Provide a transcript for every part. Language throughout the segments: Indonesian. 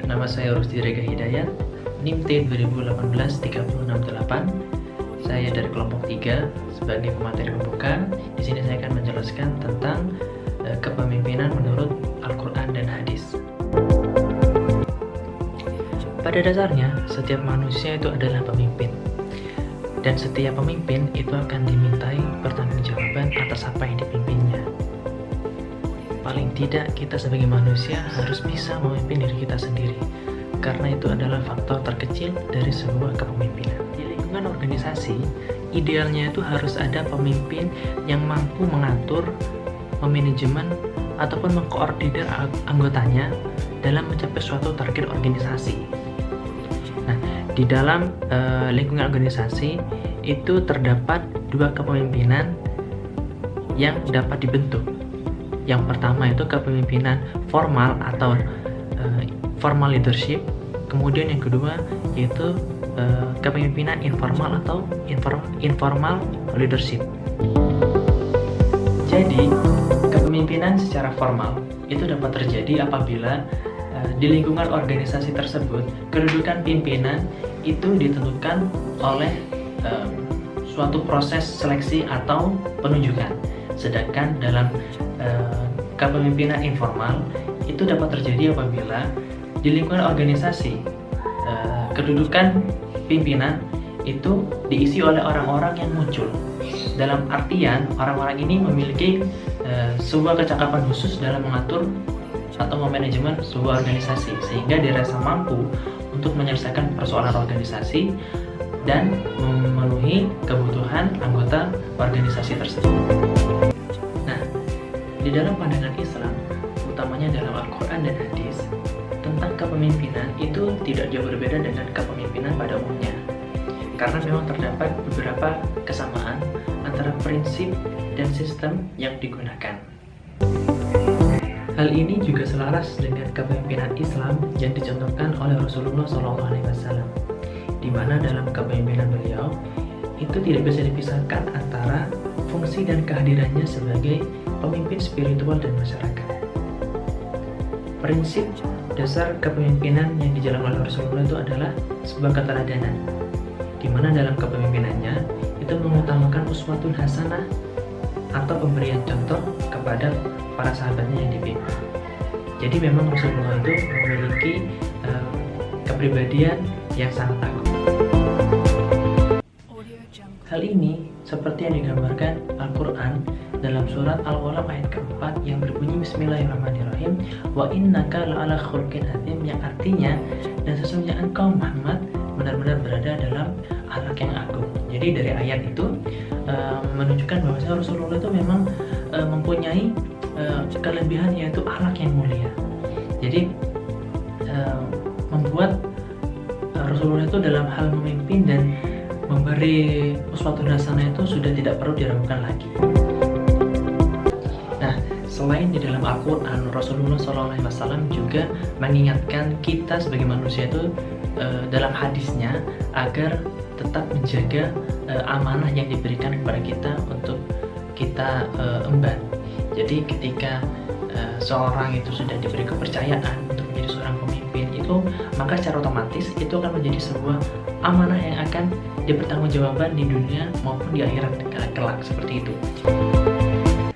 Nama saya Rusdi Rega Hidayat, NIM T 2018-368. Saya dari kelompok 3 sebagai pemateri pembuka. Di sini saya akan menjelaskan tentang kepemimpinan menurut Al-Quran dan Hadis. Pada dasarnya, setiap manusia itu adalah pemimpin. Dan setiap pemimpin itu akan dimintai pertanggungjawaban atas apa yang dipimpinnya. Paling tidak kita sebagai manusia harus bisa memimpin diri kita sendiri, karena itu adalah faktor terkecil dari sebuah kepemimpinan. Di lingkungan organisasi, idealnya itu harus ada pemimpin yang mampu mengatur, memanajemen, ataupun mengkoordinir anggotanya dalam mencapai suatu target organisasi. Nah, di dalam lingkungan organisasi itu terdapat dua kepemimpinan yang dapat dibentuk. Yang pertama itu kepemimpinan formal atau formal leadership. Kemudian yang kedua yaitu kepemimpinan informal atau informal leadership. Jadi, kepemimpinan secara formal itu dapat terjadi apabila di lingkungan organisasi tersebut kedudukan pimpinan itu ditentukan oleh suatu proses seleksi atau penunjukan. Sedangkan dalam kepemimpinan informal itu dapat terjadi apabila di lingkungan organisasi kedudukan pimpinan itu diisi oleh orang-orang yang muncul. Dalam artian orang-orang ini memiliki sebuah kecakapan khusus dalam mengatur atau memanajemen sebuah organisasi, sehingga dirasa mampu untuk menyelesaikan persoalan organisasi dan memenuhi kebutuhan anggota organisasi tersebut. Nah, di dalam pandangan Islam, utamanya dalam Al-Quran dan Hadis, tentang kepemimpinan itu tidak jauh berbeda dengan kepemimpinan pada umumnya, karena memang terdapat beberapa kesamaan antara prinsip dan sistem yang digunakan. Hal ini juga selaras dengan kepemimpinan Islam yang dicontohkan oleh Rasulullah SAW, di mana dalam kepemimpinan beliau itu tidak bisa dipisahkan antara fungsi dan kehadirannya sebagai pemimpin spiritual dan masyarakat. Prinsip dasar kepemimpinan yang dijalankan oleh Rasulullah itu adalah sebuah keteladanan, di mana dalam kepemimpinannya itu mengutamakan uswatun hasanah atau pemberian contoh kepada para sahabatnya yang dipimpin. Jadi memang Rasulullah itu memiliki kepribadian yang sangat agung. Hal ini seperti yang digambarkan Al-Quran dalam surat Al-Qalam ayat keempat yang berbunyi Bismillahirrahmanirrahim, wa innaka la'ala khulqin azim, yang artinya dan sesungguhnya engkau Muhammad benar-benar berada dalam akhlak yang agung. Jadi dari ayat itu menunjukkan bahwa Rasulullah itu memang mempunyai kelebihan yaitu akhlak yang mulia. Jadi membuat Rasulullah itu dalam hal memimpin dan memberi uswatun hasanah itu sudah tidak perlu diragukan lagi. Nah, selain di dalam Al-Quran, Rasulullah SAW juga mengingatkan kita sebagai manusia itu dalam hadisnya agar tetap menjaga amanah yang diberikan kepada kita untuk kita emban. Jadi ketika seorang itu sudah diberi kepercayaan untuk menjadi seorang pemimpin itu, maka secara otomatis itu akan menjadi sebuah amanah yang akan dipertanggungjawabkan di dunia maupun di akhirat kelak, seperti itu.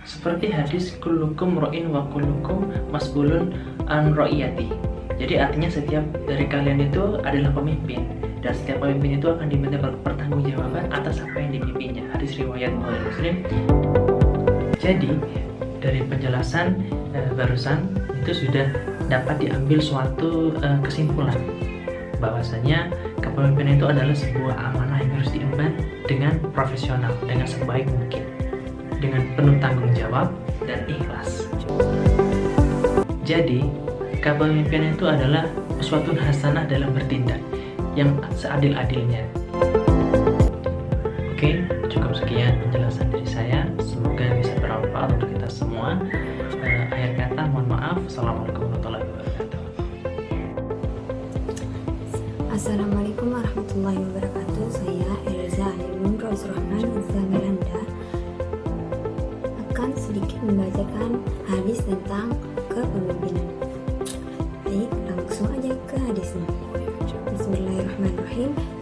Seperti hadis kullukum ra'in wa kullukum mas'ulun an ra'iyati. Jadi artinya setiap dari kalian itu adalah pemimpin, dan setiap pemimpin itu akan diminta pertanggungjawaban atas apa yang dipimpinnya. Hadis riwayat Bukhari Muslim. Jadi dari penjelasan barusan itu sudah dapat diambil suatu kesimpulan bahwasanya kepemimpinan itu adalah sebuah amanah yang harus diemban dengan profesional, dengan sebaik mungkin, dengan penuh tanggung jawab dan ikhlas. Jadi kepemimpinan itu adalah uswatun hasanah dalam bertindak yang seadil-adilnya. Oke, cukup sekian penjelasan dari saya. Semoga bisa bermanfaat untuk kita semua. Akhir kata, mohon maaf. Assalamualaikum warahmatullahi wabarakatuh. Assalamualaikum warahmatullahi wabarakatuh. Saya Elza Ainun Rozrahman Zamilanda akan sedikit membacakan hadis tentang kepemimpinan. Baik, langsung aja ke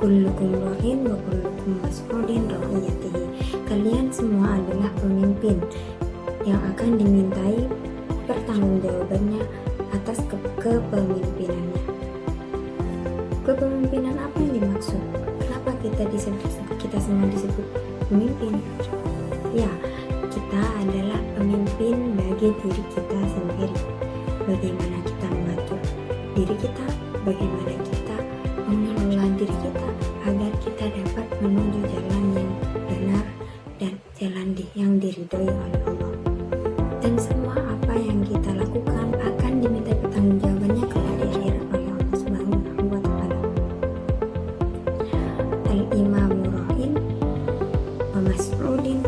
kullukum ra'in wa kullukum mas'ulin ra'iyatihi. Kalian semua adalah pemimpin yang akan dimintai pertanggungjawabannya atas kepemimpinannya. Kepemimpinan apa yang dimaksud? Kenapa kita semua disebut pemimpin? Ya, kita adalah pemimpin bagi diri kita sendiri. Bagaimana kita mengatur diri kita, bagaimana kita mengelola diri kita agar kita dapat menuju jalan yang benar dan jalan yang diridhoi oleh Allah. Dan semua apa yang kita lakukan akan diminta pertanggungjawabannya kelak di akhirat oleh Allah Subhanahu wa Ta'ala. Al-imamu ra'in wa mas'ulin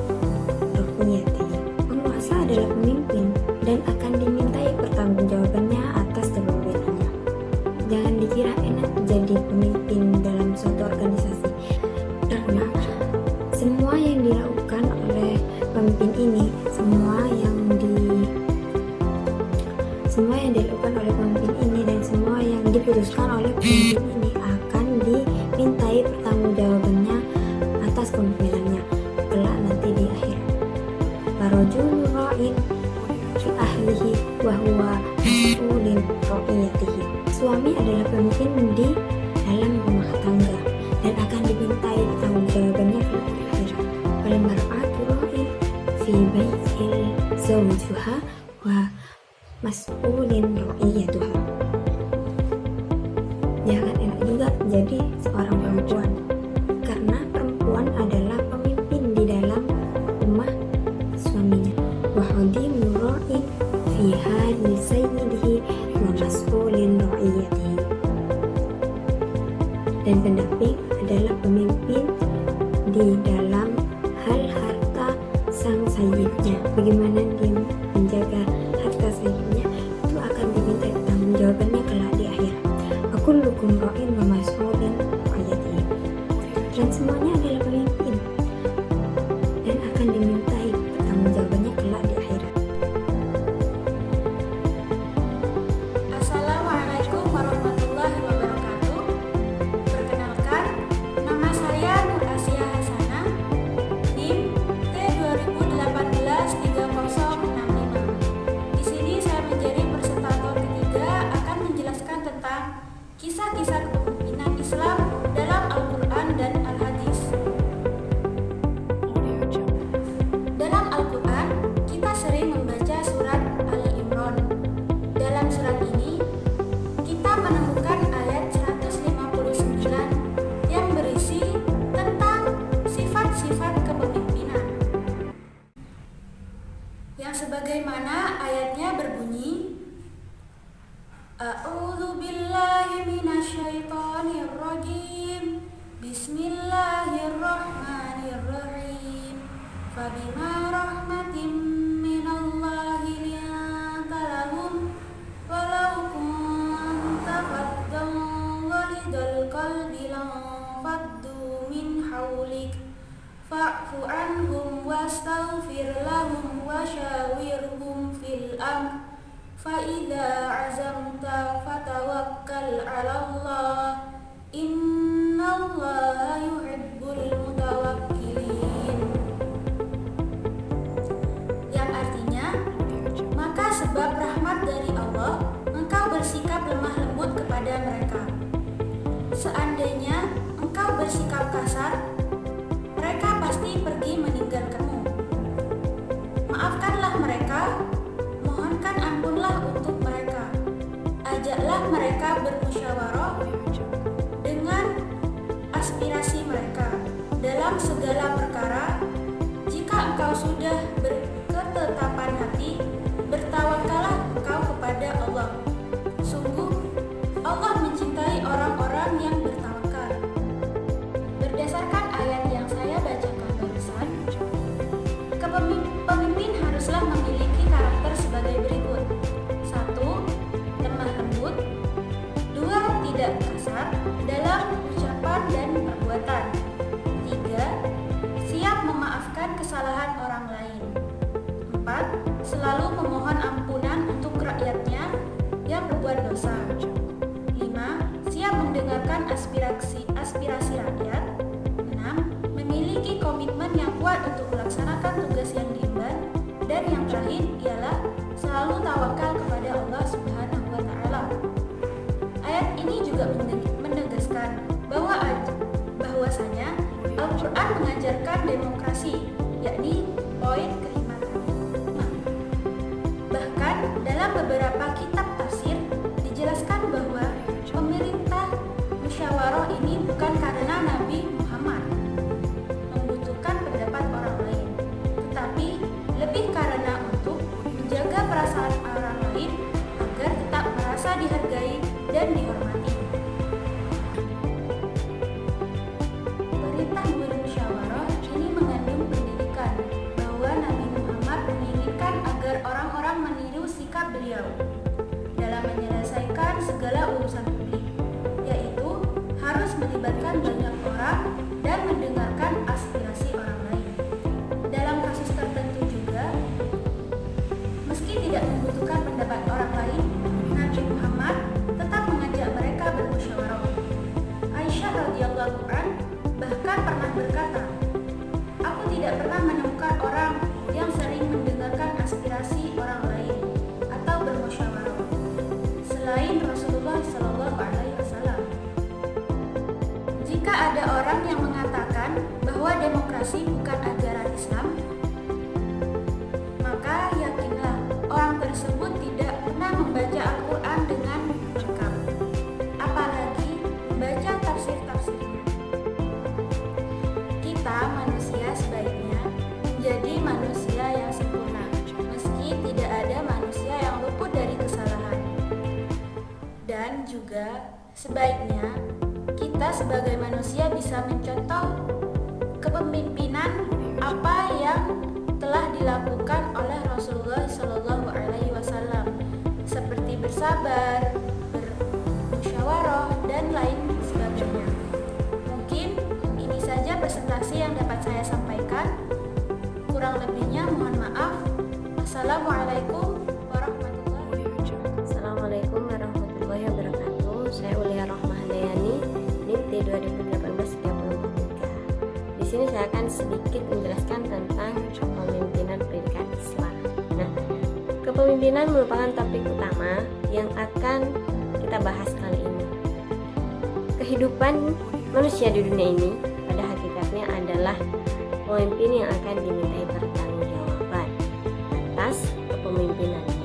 ra'iyatihi. Penguasa adalah pemimpin dan akan dimintai pertanggungjawabannya atas kepemimpinannya. Jangan dikira enak jadi pemimpin dalam suatu organisasi, karena semua yang dilakukan oleh pemimpin ini, semua yang dilakukan oleh pemimpin ini dan semua yang diputuskan oleh pemimpin ini akan dimintai pertanggungjawabannya atas kepemimpinannya kelak nanti di akhirat. Farajulun ra'in fi ahlihi wa huwa mas'ulun ra'iyatihi. Suami adalah pemimpin di dalam rumah tangga dan akan dimintai pertanggungjawabannya kelak di akhirat. Wal mar'atu ra'in fi baitil zawjiha wa mas'ulin ra'iyatuha. Jangan enak juga jadi seorang perempuan, karena perempuan adalah pemimpin di dalam rumah suaminya. Wa khadimu ra'in fi hali sayyidihi wa mas'ulin ra'iyatihi. Dan pendamping adalah pemimpin di dalam hal harta sang sayyidnya. Bagaimana dia menjaga harta sayyidnya, itu akan diminta pertanggungjawabannya kelak di akhirat. Kullukum ra'in wa mas'ulun ra'iyatihi. Dan semuanya adalah pemimpin dan akan dimintai pertanggungjawabannya kelak di akhirat. Assalamualaikum warahmatullahi wabarakatuh. Perkenalkan, nama saya Nur Asia Hasanah, NIM T20183065. Di sini saya menjadi presentator ketiga akan menjelaskan tentang kisah-kisah kepemimpinan Islam dalam Al-Quran dan Al-Hadis. Dalam Al-Quran, kita sering membaca surat Ali Imran. Dalam surat ini, kita menemukan ayat 159 yang berisi tentang sifat-sifat kepemimpinan. Yang sebagaimana ayatnya berbunyi, A'udzu billahi minasyaitonir rajim. Bismillahirrahmanirrahim. Fabima rahmatin minallahi linta lahum walau kunta faddan walidal qalbi lanfaddu min hawlik fa'fu anhum wastaghfir lahum wasyawirhum fil amr. Fa'idha azamta fatawakkal 'alallah, innallaha yuhibbul mutawakkilin. Yang artinya, maka sebab rahmat dari Allah, engkau bersikap lemah lembut kepada mereka. Seandainya engkau bersikap kasar, mereka pasti pergi meninggalkanmu. Maafkanlah mereka, mohonkan ampunlah untuk mereka. Ajaklah mereka bermusyawarah dengan aspirasi mereka dalam segala perkara. Jika engkau sudah berketetapan hati, bertawakallah engkau kepada Allah. Sungguh, Allah mencintai orang-orang yang bertawakal. Berdasarkan ayat yang saya bacakan barusan, pemimpin haruslah memiliki karakter sebagai berikut. 1. Lemah lembut. 2. Tidak kasar dalam ucapan dan perbuatan. 3. Siap memaafkan kesalahan orang lain. 4. Selalu memohon ampunan untuk rakyatnya yang berbuat dosa. 5. Siap mendengarkan aspirasi rakyat. ini juga menegaskan bahwasanya Al-Quran mengajarkan demokrasi, yakni poin ke-5. Bahkan dalam beberapa kitab tafsir dijelaskan bahwa pemerintah musyawarah ini bukan karena Nabi Muhammad membutuhkan pendapat orang lain, tetapi lebih karena untuk menjaga perasaan orang lain agar tetap merasa dihargai dan dihormati. Perintah bermusyawarah ini mengandung pendidikan bahwa Nabi Muhammad menginginkan agar orang-orang meniru sikap beliau dalam menyelesaikan segala urusan publik, yaitu harus melibatkan banyak orang dan mendengarkan aspirasi orang lain. Dalam kasus tertentu juga, meski tidak membutuhkan pendapat orang lain, Nabi Muhammad tetap mengajak mereka bermusyawarah. Aisyah radhiyallahu anha bahkan pernah berkata, "Aku tidak pernah menemukan orang yang sering mendengarkan aspirasi orang lain atau bermusyawarah selain Rasulullah SAW." Jika ada orang yang mengatakan bahwa demokrasi bukan ajaran Islam, maka yakinlah orang tersebut tidak pernah membaca Al-Quran dengan lengkap, apalagi membaca tafsir-tafsirnya. Kita manusia sebaiknya menjadi manusia yang sempurna, meski tidak ada manusia yang luput dari kesalahan. Dan juga sebaiknya kita sebagai manusia bisa mencontoh kepemimpinan apa yang telah dilakukan oleh Rasulullah SAW, seperti bersabar, bermusyawarah, dan lain sebagainya. Mungkin ini saja presentasi yang dapat saya sampaikan. Kurang lebihnya mohon maaf. Wassalamualaikum warahmatullahi wabarakatuh. Assalamualaikum warahmatullahi wabarakatuh. Saya Ulia Rohmahandayani, NIM T2018-34. Di sini saya akan sedikit menjelaskan tentang kepemimpinan pendidikan Islam. Nah, kepemimpinan merupakan topik utama yang akan kita bahas kali ini. Kehidupan manusia di dunia ini pada hakikatnya adalah pemimpin yang akan dimintai pertanggungjawaban atas kepemimpinannya.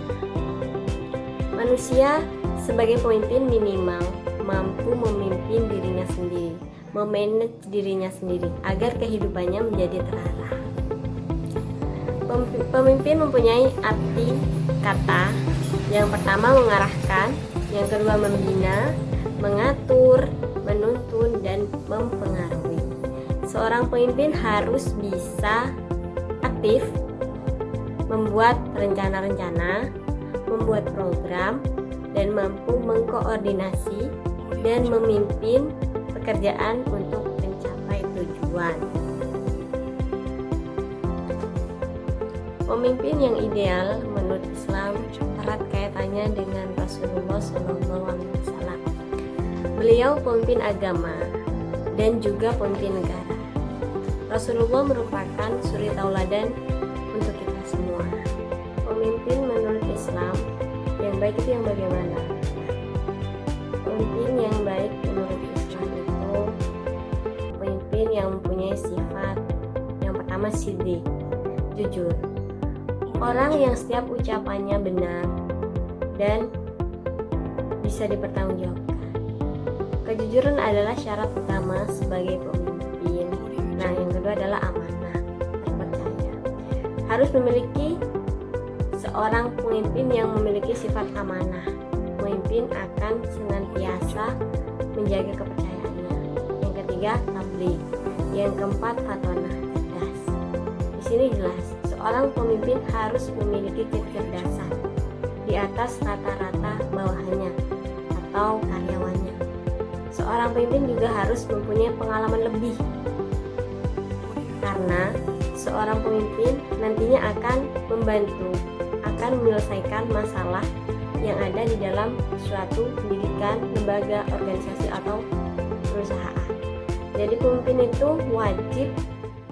Manusia sebagai pemimpin minimal mampu memimpin dirinya sendiri, memanage dirinya sendiri agar kehidupannya menjadi terarah. Pemimpin mempunyai arti kata yang pertama mengarahkan, yang kedua membina, mengatur, menuntun, dan mempengaruhi. Seorang pemimpin harus bisa aktif, membuat rencana-rencana, membuat program, dan mampu mengkoordinasi dan memimpin pekerjaan untuk mencapai tujuan. Pemimpin yang ideal menurut Islam erat kaitannya dengan Rasulullah SAW. Beliau pemimpin agama dan juga pemimpin negara. Rasulullah merupakan suri tauladan untuk kita semua. Pemimpin menurut Islam yang baik itu yang bagaimana? Pemimpin yang baik menurut Islam itu pemimpin yang mempunyai sifat yang pertama siddiq, jujur. Orang yang setiap ucapannya benar dan bisa dipertanggungjawabkan. Kejujuran adalah syarat utama sebagai pemimpin. Nah, yang kedua adalah amanah, terpercaya. Harus memiliki seorang pemimpin yang memiliki sifat amanah. Pemimpin akan senantiasa menjaga kepercayaannya. Yang ketiga, tabligh. Yang keempat, fatwanah, cerdas. Di sini jelas, seorang pemimpin harus memiliki kecerdasan di atas rata-rata bawahannya atau karyawannya. Seorang pemimpin juga harus mempunyai pengalaman lebih, karena seorang pemimpin nantinya akan membantu, akan menyelesaikan masalah yang ada di dalam suatu pendidikan, lembaga, organisasi, atau perusahaan. Jadi pemimpin itu wajib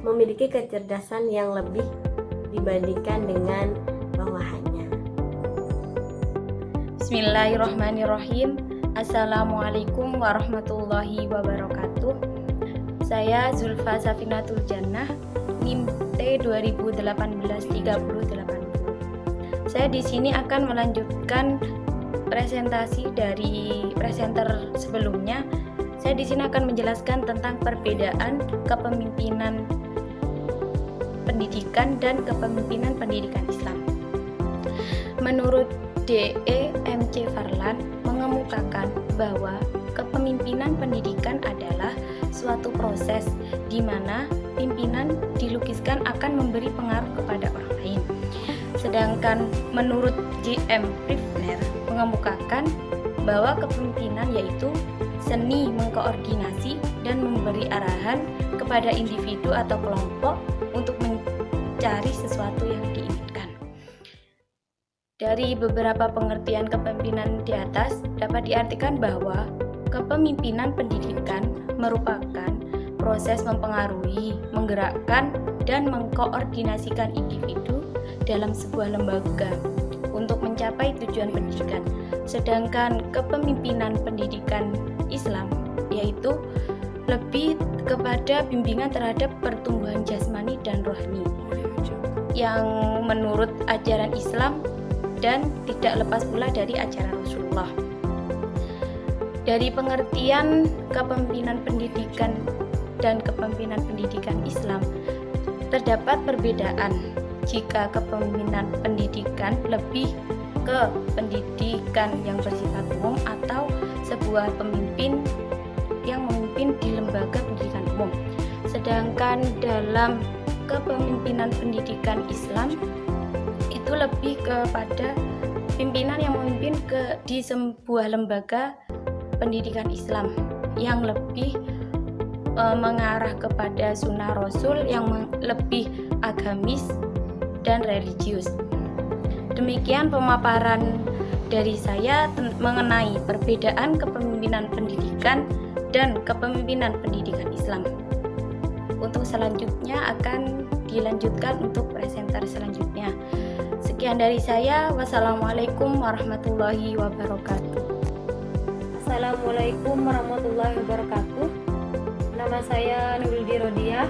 memiliki kecerdasan yang lebih dibandingkan dengan bawahannya. Bismillahirrahmanirrahim. Assalamualaikum warahmatullahi wabarakatuh. Saya Zulfa Safinatul Jannah, NIM T 2018-3080. Saya di sini akan melanjutkan presentasi dari presenter sebelumnya. Saya di sini akan menjelaskan tentang perbedaan kepemimpinan pendidikan dan kepemimpinan pendidikan Islam. Menurut D.E. M.C. Farlan mengemukakan bahwa kepemimpinan pendidikan adalah suatu proses di mana pimpinan dilukiskan akan memberi pengaruh kepada orang lain. Sedangkan menurut J.M. Privner mengemukakan bahwa kepemimpinan yaitu seni mengkoordinasi dan memberi arahan kepada individu atau kelompok untuk mencari sesuatu yang diinginkan. Dari beberapa pengertian kepemimpinan di atas dapat diartikan bahwa kepemimpinan pendidikan merupakan proses mempengaruhi, menggerakkan, dan mengkoordinasikan individu dalam sebuah lembaga untuk mencapai tujuan pendidikan. Sedangkan kepemimpinan pendidikan Islam yaitu lebih kepada bimbingan terhadap pertumbuhan jasmani dan rohani yang menurut ajaran Islam dan tidak lepas pula dari ajaran Rasulullah. Dari pengertian kepemimpinan pendidikan dan kepemimpinan pendidikan Islam, terdapat perbedaan jika kepemimpinan pendidikan lebih ke pendidikan yang bersifat umum atau sebuah pemimpin yang memimpin di lembaga pendidikan umum. Sedangkan dalam kepemimpinan pendidikan Islam itu lebih kepada pimpinan yang memimpin di sebuah lembaga pendidikan Islam yang lebih mengarah kepada sunnah Rasul yang lebih agamis dan religius. Demikian pemaparan dari saya mengenai perbedaan kepemimpinan pendidikan dan kepemimpinan pendidikan Islam. Untuk selanjutnya akan dilanjutkan untuk presenter selanjutnya. Sekian dari saya. Wassalamualaikum warahmatullahi wabarakatuh. Assalamualaikum warahmatullahi wabarakatuh. Nama saya Nurul Dirodiah,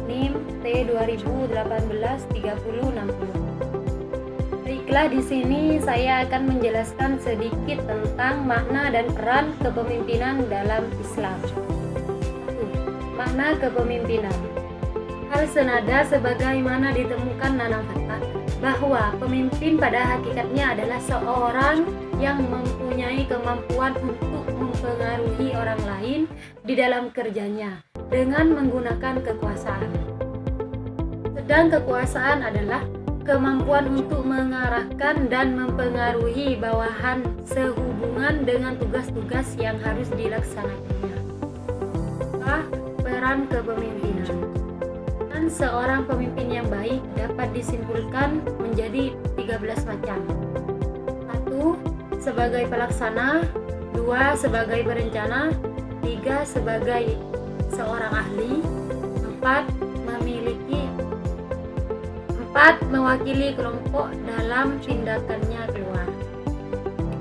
NIM T 2018-3060. Baiklah, di sini saya akan menjelaskan sedikit tentang makna dan peran kepemimpinan dalam Islam. Makna kepemimpinan. Hal senada sebagaimana ditemukan Nanang Fatah bahwa pemimpin pada hakikatnya adalah seorang yang mempunyai kemampuan untuk mempengaruhi orang lain di dalam kerjanya dengan menggunakan kekuasaan. Sedang kekuasaan adalah kemampuan untuk mengarahkan dan mempengaruhi bawahan sehubungan dengan tugas-tugas yang harus dilaksanakannya. Peran kepemimpinan. Dan seorang pemimpin yang baik dapat disimpulkan menjadi 13 macam. 1. Sebagai pelaksana, 2. Sebagai perencana, 3. Sebagai seorang ahli, 4. Mewakili kelompok dalam tindakannya keluar,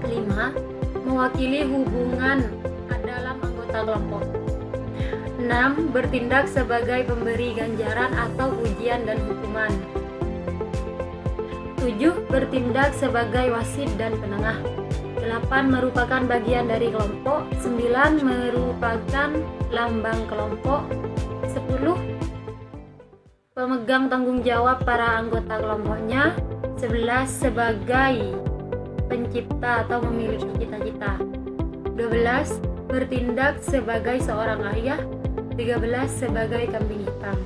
5. Mewakili hubungan dalam anggota kelompok, 6. Bertindak sebagai pemberi ganjaran atau ujian dan hukuman, 7. Bertindak sebagai wasit dan penengah, 8. Merupakan bagian dari kelompok, 9. Merupakan lambang kelompok, 10. Pemegang tanggung jawab para anggota kelompoknya, 11. Sebagai pencipta atau memiliki cita-cita, 12. Bertindak sebagai seorang ayah, 13. Sebagai kambing hitam.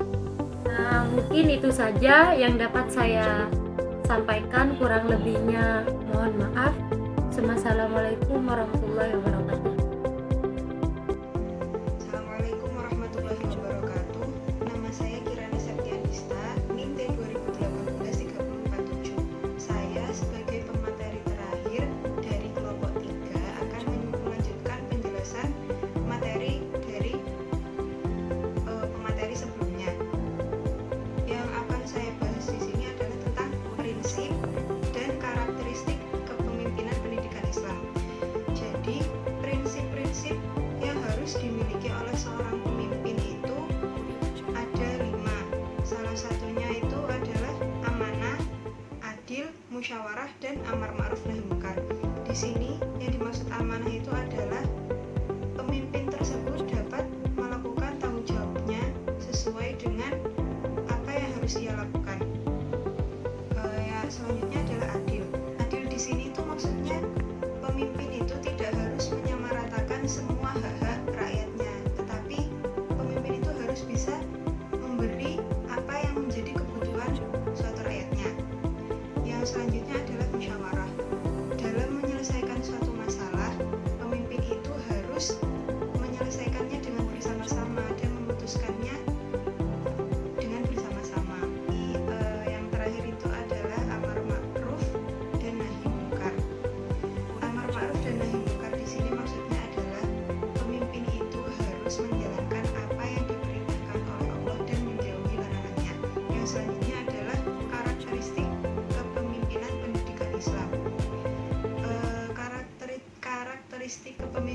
Nah, mungkin itu saja yang dapat saya sampaikan, kurang lebihnya mohon maaf. Assalamualaikum warahmatullahi wabarakatuh. Assalamualaikum warahmatullahi wabarakatuh. Nama saya Kirana Septianista, NIM T 2018-3047. Saya sebagai pemateri terakhir dari kelompok 3 akan melanjutkan penjelasan materi dari pemateri sebelumnya. Yang akan saya bahas di sini adalah tentang prinsip dan karakteristik kepemimpinan pendidikan Islam. Jadi, amar ma'ruf nahi munkar. Di sini yang dimaksud amanah itu adalah pemimpin tersebut dapat melakukan tanggung jawabnya sesuai dengan apa yang harus ia lakukan. Selanjutnya adalah adil. Adil di sini itu maksudnya pemimpin itu tidak harus menyamaratakan semua hak-hak rakyatnya, tetapi pemimpin itu harus bisa memberi apa yang menjadi kebutuhan suatu rakyatnya. Yang selanjutnya adalah musyawarah. Dalam menyelesaikan suatu masalah, pemimpin itu harus menyelesaikannya dengan bersama-sama dan memutuskannya dengan bersama-sama. Yang terakhir itu adalah amar ma'ruf dan nahi munkar. Amar ma'ruf dan nahi munkar di sini maksudnya adalah pemimpin itu harus menjalankan apa yang diperintahkan oleh Allah dan menjauhi larangannya. Yang selanjutnya adalah karakteristik kepemimpinan pendidikan Islam. Karakteristik kepemimpinan